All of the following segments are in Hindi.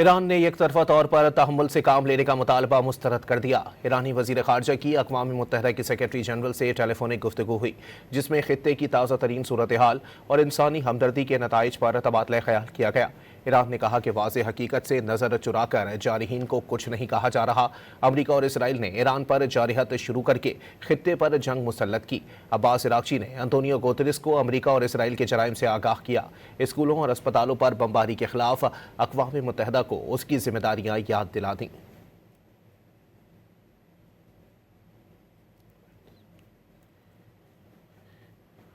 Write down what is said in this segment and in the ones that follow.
ईरान ने एक तरफा तौर पर तहम्मुल से काम लेने का मुतालबा मुस्तरद कर दिया। ईरानी वजीर खारजा की अक़वाम मुत्तहिदा की सेक्रेटरी जनरल से टेलीफोनिक गुफ्तगू हुई, जिसमें खित्ते की ताज़ा तरीन सूरत हाल और इंसानी हमदर्दी के नताइज पर तबादला ख्याल किया गया। ईरान ने कहा कि वाज़ेह हकीकत से नज़र चुरा कर जारहीन को कुछ नहीं कहा जा रहा। अमरीका और इसराइल ने ईरान पर जारहत शुरू करके खित्ते पर जंग मुसल्लत की। अब्बास इराक़ची ने अंतोनियो गुतेरेस को अमरीका और इसराइल के जराइम से आगाह किया। स्कूलों और अस्पतालों पर बमबारी के खिलाफ अक़वाम मुत्तहिदा को उसकी जिम्मेदारियां याद दिला दी।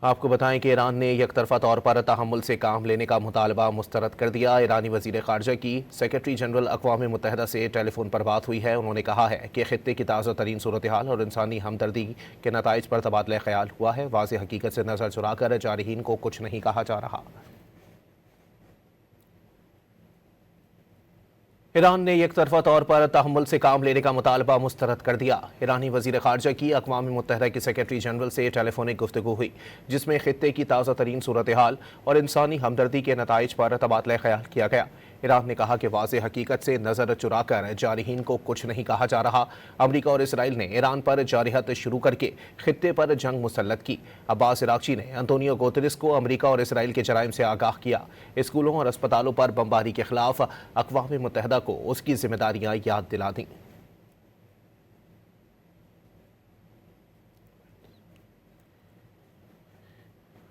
आपको बताएं कि ईरान ने एक तरफा तौर पर तहम्मुल से काम लेने का मुतालबा मुस्तरद कर दिया। ईरानी वजीर खारजा की सेक्रेटरी जनरल अक़वाम मुत्तहिदा से टेलीफोन पर बात हुई है। उन्होंने कहा है कि खित्ते की ताज़ा तरीन सूरत हाल और इंसानी हमदर्दी के नताइज पर तबादला ख्याल हुआ है। वाज़ेह हकीकत से नज़र चुरा कर जारहीन को कुछ नहीं कहा जा रहा। ईरान ने एक तरफा तौर पर तहम्मुल से काम लेने का मुतालबा मुस्तरद कर दिया। ईरानी वजीर खारजा की अक़वाम मुत्तहिदा की सेक्रेटरी जनरल से टेलीफोनिक गुफ्तगू हुई, जिसमें खित्ते की ताज़ा तरीन सूरत हाल और इंसानी हमदर्दी के नताइज पर तबादला ख्याल किया गया। ईरान ने कहा कि वाज़ेह हकीकत से नज़र चुरा कर जारहीन को कुछ नहीं कहा जा रहा। अमरीका और इसराइल ने ईरान पर जारहत शुरू करके खित्ते पर जंग मुसल्लत की। अब्बास इराक़ची ने अंतोनियो गुतेरेस को अमरीका और इसराइल के जराइम से आगाह किया। स्कूलों और अस्पतालों पर बमबारी के खिलाफ अक़वाम मुत्तहिदा को उसकी जिम्मेदारियां याद दिला दी।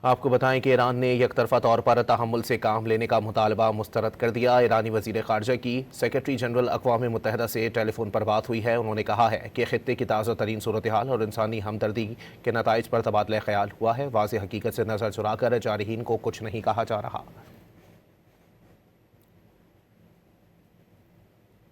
आपको बताएं कि ईरान ने एक तरफा तौर पर तहम्मुल से काम लेने का मुतालबा मुस्तरद कर दिया। ईरानी वजीर खारजा की सेक्रेटरी जनरल अक़वाम मुत्तहिदा से टेलीफोन पर बात हुई है। उन्होंने कहा है कि खित्ते की ताज़ा तरीन सूरत हाल और इंसानी हमदर्दी के नताइज पर तबादला ख्याल हुआ है। वाज़ेह हकीकत से नज़र चुरा कर जारहीन को कुछ नहीं कहा जा रहा।